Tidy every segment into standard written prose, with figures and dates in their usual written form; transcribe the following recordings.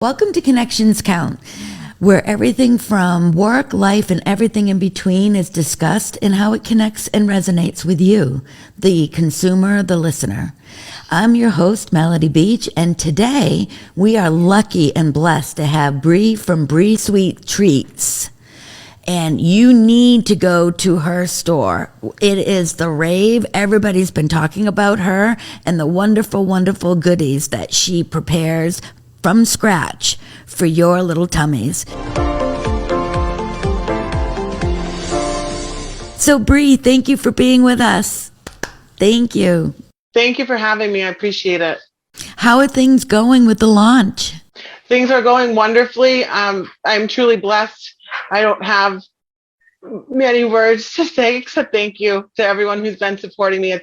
Welcome to Connections Count, where everything from work, life, and everything in between is discussed and how it connects and resonates with you, the consumer, the listener. I'm your host, Melody Beach, and today we are lucky and blessed to have Bri from Bri Sweet Treats. And you need to go to her store. It is the rave. Everybody's been talking about her and the wonderful, wonderful goodies that she prepares from scratch for your little tummies. So Bri, thank you for being with us. Thank you. Thank you for having me. I appreciate it. How are things going with the launch? Things are going wonderfully. I'm truly blessed. I don't have many words to say except thank you to everyone who's been supporting me.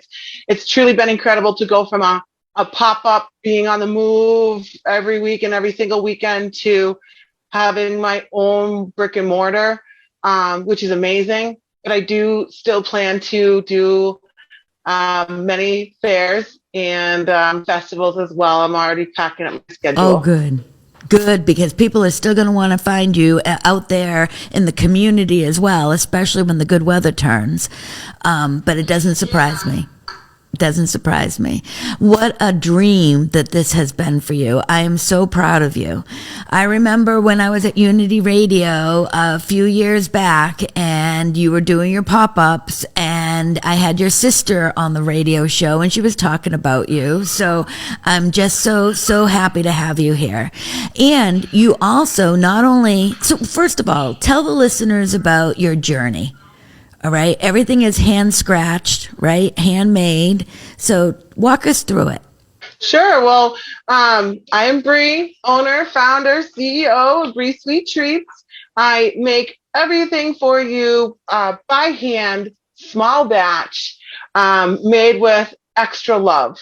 It's truly been incredible to go from a pop-up, being on the move every week and every single weekend, to having my own brick and mortar, which is amazing. But I do still plan to do many fairs and festivals as well. I'm already packing up my schedule. Oh, good. Good, because people are still going to want to find you out there in the community as well, especially when the good weather turns. But it doesn't surprise me. Doesn't surprise me. What a dream that this has been for you. I am so proud of you. I remember when I was at Unity Radio a few years back and you were doing your pop-ups, and I had your sister on the radio show and she was talking about you. So I'm just so happy to have you here. And you also so first of all, tell the listeners about your journey. All right. Everything is hand scratched, right? Handmade. So walk us through it. Sure. Well, I am Bri, owner, founder, CEO of Bri Sweet Treats. I make everything for you by hand, small batch, made with extra love.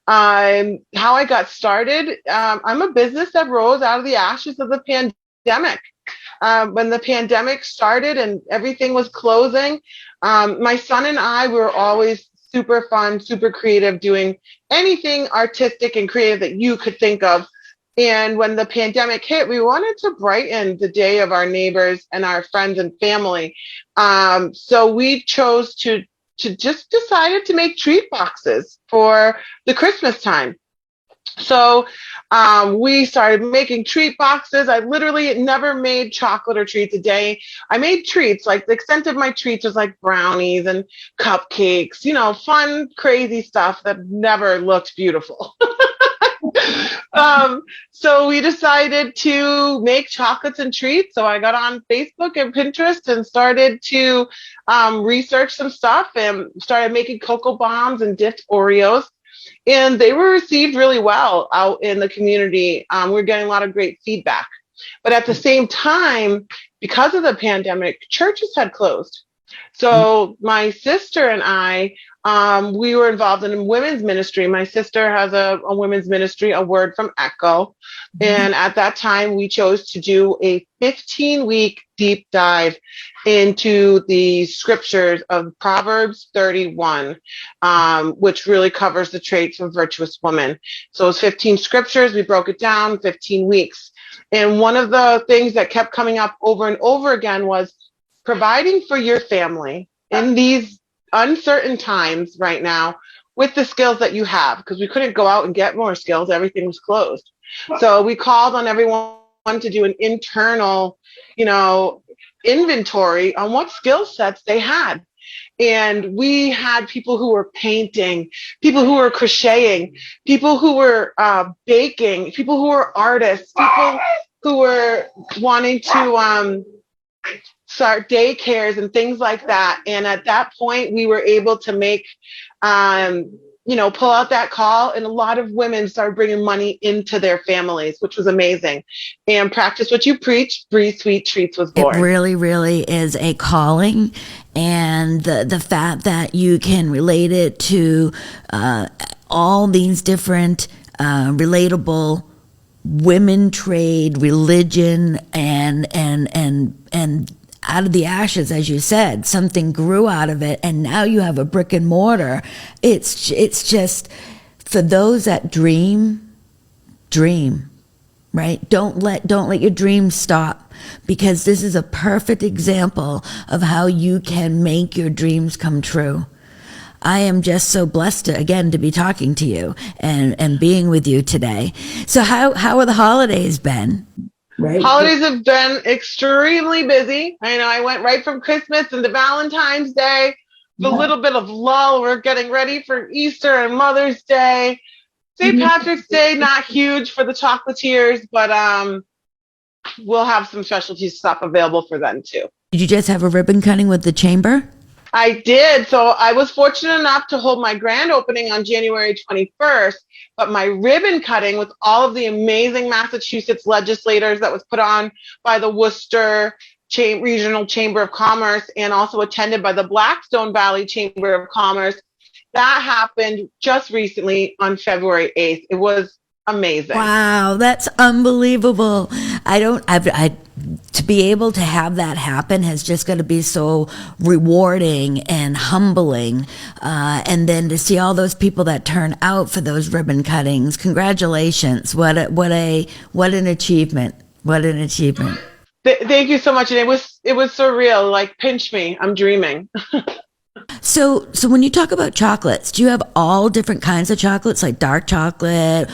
How I got started, I'm a business that rose out of the ashes of the pandemic. When the pandemic started and everything was closing, my son and I were always super fun, super creative, doing anything artistic and creative that you could think of. And when the pandemic hit, we wanted to brighten the day of our neighbors and our friends and family. So we chose to just decided to make treat boxes for the Christmas time. So we started making treat boxes. I literally never made chocolate or treats a day. I made treats. Like, the extent of my treats was like brownies and cupcakes, fun, crazy stuff that never looked beautiful. So we decided to make chocolates and treats. So I got on Facebook and Pinterest and started to research some stuff and started making cocoa bombs and dipped Oreos. And they were received really well out in the community. We're getting a lot of great feedback. But at the same time, because of the pandemic, churches had closed. So my sister and I, we were involved in a women's ministry. My sister has a women's ministry, A Word from Echo. And at that time, we chose to do a 15-week deep dive into the scriptures of Proverbs 31, which really covers the traits of a virtuous woman. So it was 15 scriptures. We broke it down, 15 weeks. And one of the things that kept coming up over and over again was providing for your family in these uncertain times right now with the skills that you have, because we couldn't go out and get more skills. Everything was closed. So we called on everyone to do an internal, inventory on what skill sets they had. And we had people who were painting, people who were crocheting, people who were baking, people who were artists, people who were wanting to start daycares and things like that. And at that point, we were able to make, pull out that call, and a lot of women started bringing money into their families, which was amazing. And practice what you preach. Bri Sweet Treats was born. It really, really is a calling. And the fact that you can relate it to all these different relatable women trade, religion, and out of the ashes, as you said, something grew out of it, and now you have a brick and mortar. It's just, for those that dream, right? Don't let your dreams stop, because this is a perfect example of how you can make your dreams come true. I am just so blessed to be talking to you and being with you today. So how are the holidays been? Right. Holidays have been extremely busy. I know I went right from Christmas into Valentine's Day, a little bit of lull. We're getting ready for Easter and Mother's Day. St. Patrick's Day, not huge for the chocolatiers, but we'll have some specialty stuff available for them too. Did you just have a ribbon cutting with the chamber? I did. So I was fortunate enough to hold my grand opening on January 21st, but my ribbon cutting with all of the amazing Massachusetts legislators that was put on by the Worcester Regional Chamber of Commerce and also attended by the Blackstone Valley Chamber of Commerce, that happened just recently on February 8th. It was amazing. Wow, that's unbelievable. To be able to have that happen has just got to be so rewarding and humbling. And then to see all those people that turn out for those ribbon cuttings, congratulations. What an achievement. What an achievement. Thank you so much. And it was surreal. Like, pinch me. I'm dreaming. So when you talk about chocolates, do you have all different kinds of chocolates, like dark chocolate,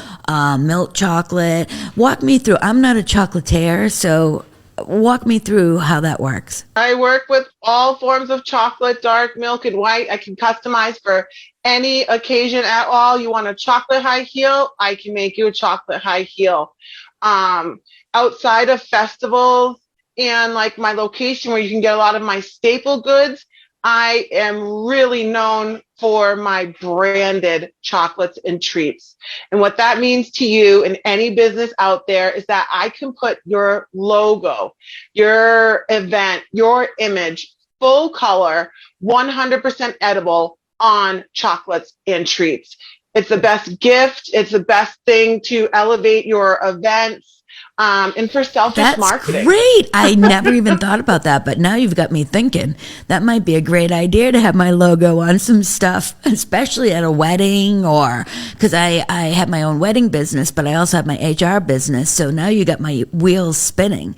milk chocolate? Walk me through. I'm not a chocolatier, so walk me through how that works. I work with all forms of chocolate, dark, milk, and white. I can customize for any occasion at all. You want a chocolate high heel? I can make you a chocolate high heel. Outside of festivals and like my location where you can get a lot of my staple goods, I am really known for my branded chocolates and treats. And what that means to you and any business out there is that I can put your logo, your event, your image, full color, 100% edible on chocolates and treats. It's the best gift. It's the best thing to elevate your events. And for selfish marketing. That's great. I never even thought about that, but now you've got me thinking that might be a great idea to have my logo on some stuff, especially at a wedding, or because I have my own wedding business, but I also have my HR business. So now you got my wheels spinning.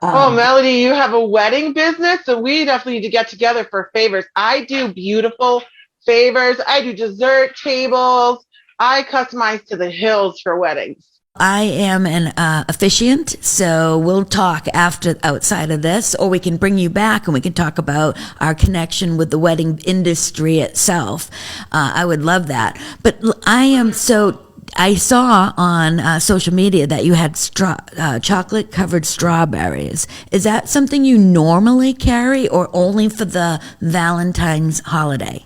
Oh, Melody, you have a wedding business, so we definitely need to get together for favors. I do beautiful favors. I do dessert tables. I customize to the hills for weddings. I am an officiant, so we'll talk outside of this, or we can bring you back and we can talk about our connection with the wedding industry itself. I would love that. But I saw on social media that you had chocolate covered strawberries. Is that something you normally carry, or only for the Valentine's holiday?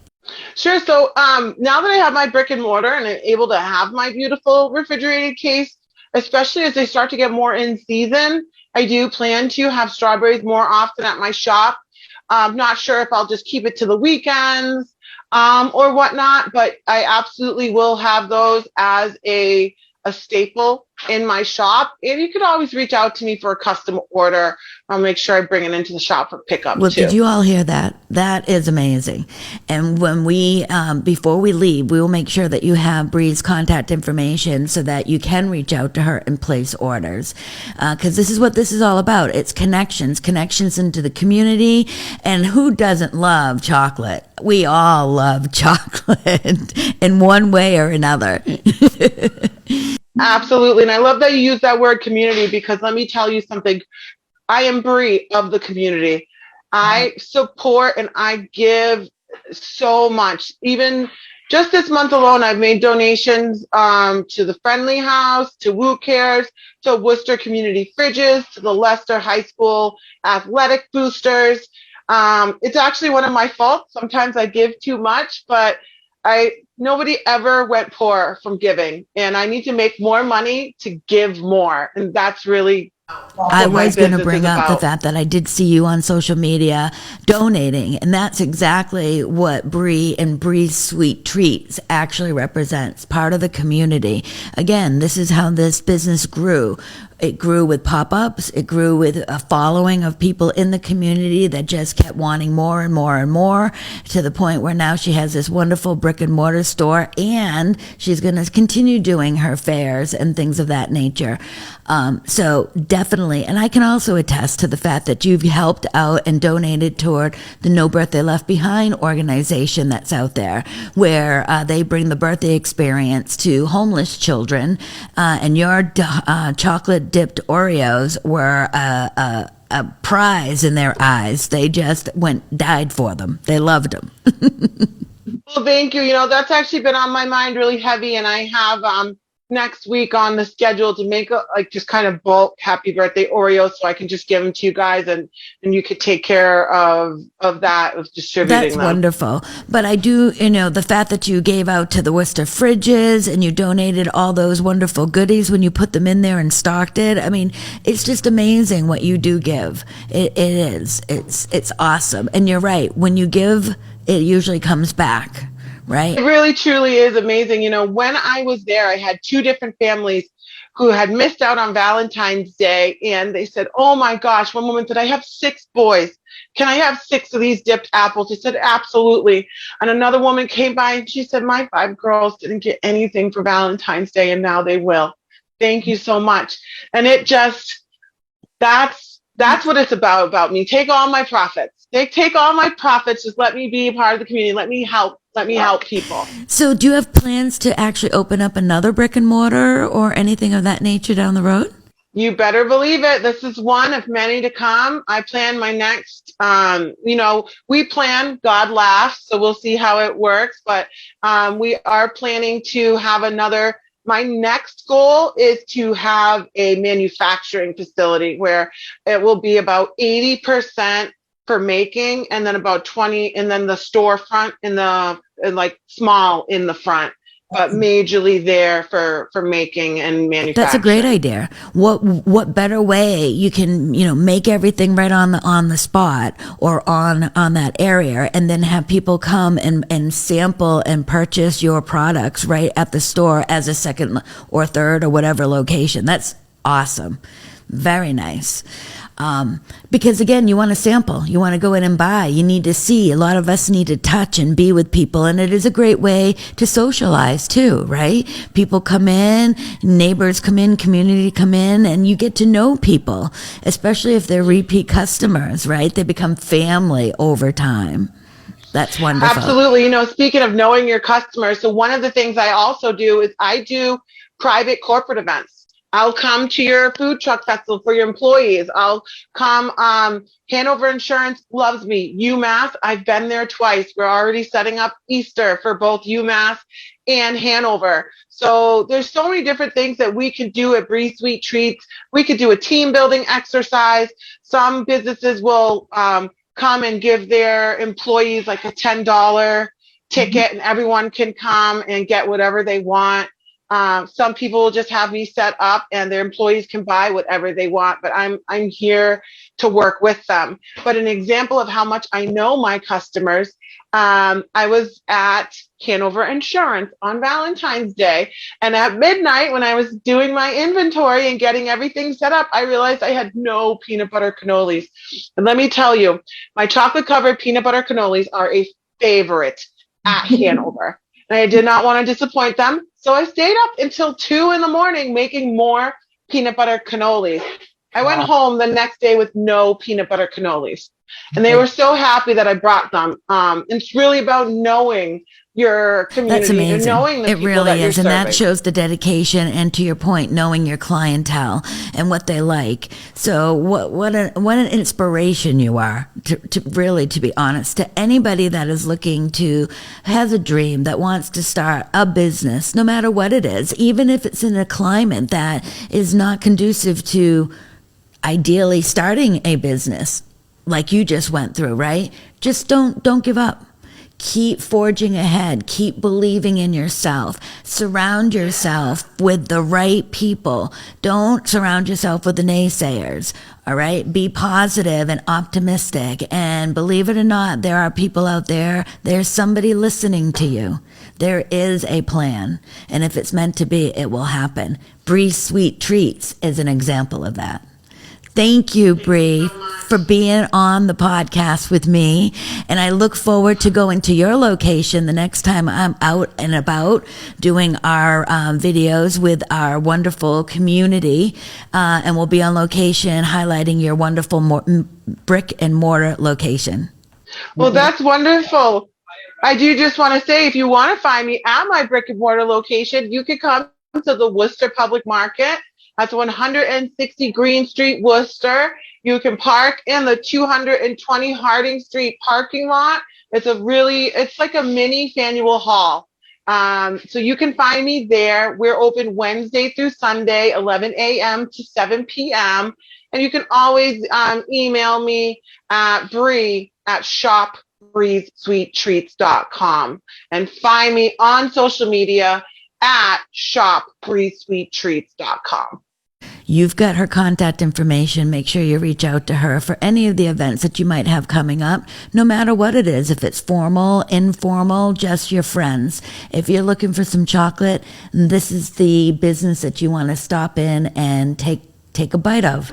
Sure. So now that I have my brick and mortar and I'm able to have my beautiful refrigerated case, especially as they start to get more in season, I do plan to have strawberries more often at my shop. I'm not sure if I'll just keep it to the weekends or whatnot, but I absolutely will have those as a staple in my shop. And you could always reach out to me for a custom order. I'll make sure I bring it into the shop for pickup Well, too. did you all hear that? That is amazing. And when we, before we leave, we will make sure that you have Bri's contact information so that you can reach out to her and place orders. Because this is what this is all about. It's connections into the community. And who doesn't love chocolate? We all love chocolate in one way or another. Absolutely. And I love that you use that word community, because let me tell you something. I am Bri of the community. I support and I give so much. Even just this month alone, I've made donations to the Friendly House, to Woo Cares, to Worcester Community Fridges, to the Leicester High School Athletic Boosters. It's actually one of my faults. Sometimes I give too much, but nobody ever went poor from giving, and I need to make more money to give more. And that's really I was going to bring up the fact that I did see you on social media donating, and that's exactly what Bri and Bri's Sweet Treats actually represents, part of the community. Again, this is how this business grew. It grew with pop-ups. It grew with a following of people in the community that just kept wanting more and more and more, to the point where now she has this wonderful brick and mortar store, and she's going to continue doing her fairs and things of that nature. So definitely, and I can also attest to the fact that you've helped out and donated toward the No Birthday Left Behind organization that's out there, where they bring the birthday experience to homeless children, and your chocolate dipped Oreos were a prize in their eyes. They just died for them. They loved them. Well, thank you. That's actually been on my mind really heavy, and I have next week on the schedule to make just kind of bulk happy birthday Oreos, so I can just give them to you guys, and you could take care of that, of distributing That's them. wonderful. But I do, the fact that you gave out to the Worcester fridges and you donated all those wonderful goodies when you put them in there and stocked it. I mean, it's just amazing what you do give. It is. It's awesome. And you're right. When you give, it usually comes back. Right. It really, truly is amazing. When I was there, I had two different families who had missed out on Valentine's Day, and they said, oh my gosh, one woman said, I have 6 boys. Can I have 6 of these dipped apples? I said, absolutely. And another woman came by and she said, my 5 girls didn't get anything for Valentine's Day, and now they will. Thank you so much. And it just, that's what it's about me. Take all my profits. Take all my profits. Just let me be a part of the community. Let me help people. So do you have plans to actually open up another brick and mortar or anything of that nature down the road? You better believe it. This is one of many to come. I plan my next, we plan, God laughs, so we'll see how it works. But we are planning to have my next goal is to have a manufacturing facility where it will be about 80% for making, and then about 20, and then the storefront small in the front, but majorly there for making and manufacturing. That's a great idea. What better way you can, make everything right on the spot or on that area, and then have people come and sample and purchase your products right at the store as a second or third or whatever location. That's awesome. Very nice. Because again, you want to sample, you want to go in and buy, you need to see. A lot of us need to touch and be with people, and it is a great way to socialize too, right? People come in, neighbors come in, community come in, and you get to know people, especially if they're repeat customers, right? They become family over time. That's wonderful. Absolutely. Speaking of knowing your customers, so one of the things I also do is I do private corporate events. I'll come to your food truck festival for your employees. I'll come. Hanover Insurance loves me. UMass, I've been there twice. We're already setting up Easter for both UMass and Hanover. So there's so many different things that we can do at Bri Sweet Treats. We could do a team building exercise. Some businesses will come and give their employees like a $10 ticket, and everyone can come and get whatever they want. Some people will just have me set up and their employees can buy whatever they want, but I'm here to work with them. But an example of how much I know my customers, I was at Hanover Insurance on Valentine's Day, and at midnight when I was doing my inventory and getting everything set up, I realized I had no peanut butter cannolis. And let me tell you, my chocolate covered peanut butter cannolis are a favorite at Hanover. And I did not want to disappoint them. So I stayed up until 2 a.m. making more peanut butter cannolis. I went home the next day with no peanut butter cannolis. And they were so happy that I brought them. It's really about knowing your community. That's amazing. And knowing the it people really that is. you're And serving. that shows the dedication and, to your point, knowing your clientele and what they like. So what an inspiration you are, to really, to be honest, to anybody that is looking to, has a dream, that wants to start a business, no matter what it is, even if it's in a climate that is not conducive to ideally starting a business like you just went through, right? Just don't give up. Keep forging ahead. Keep believing in yourself. Surround yourself with the right people. Don't surround yourself with the naysayers. All right. Be positive and optimistic. And believe it or not, there are people out there. There's somebody listening to you. There is a plan. And if it's meant to be, it will happen. Bri Sweet Treats is an example of that. Thank you, Bri, for being on the podcast with me. And I look forward to going to your location the next time I'm out and about doing our videos with our wonderful community. And we'll be on location highlighting your wonderful brick and mortar location. Well, that's wonderful. I do just want to say, if you want to find me at my brick and mortar location, you can come to the Worcester Public Market. That's 160 Green Street, Worcester. You can park in the 220 Harding Street parking lot. It's like a mini Faneuil Hall. So you can find me there. We're open Wednesday through Sunday, 11 a.m. to 7 p.m. And you can always email me at Bri@shopbrisweettreats.com and find me on social media at shopbrisweettreats.com. You've got her contact information. Make sure you reach out to her for any of the events that you might have coming up, no matter what it is, if it's formal, informal, just your friends. If you're looking for some chocolate, this is the business that you want to stop in and take a bite of.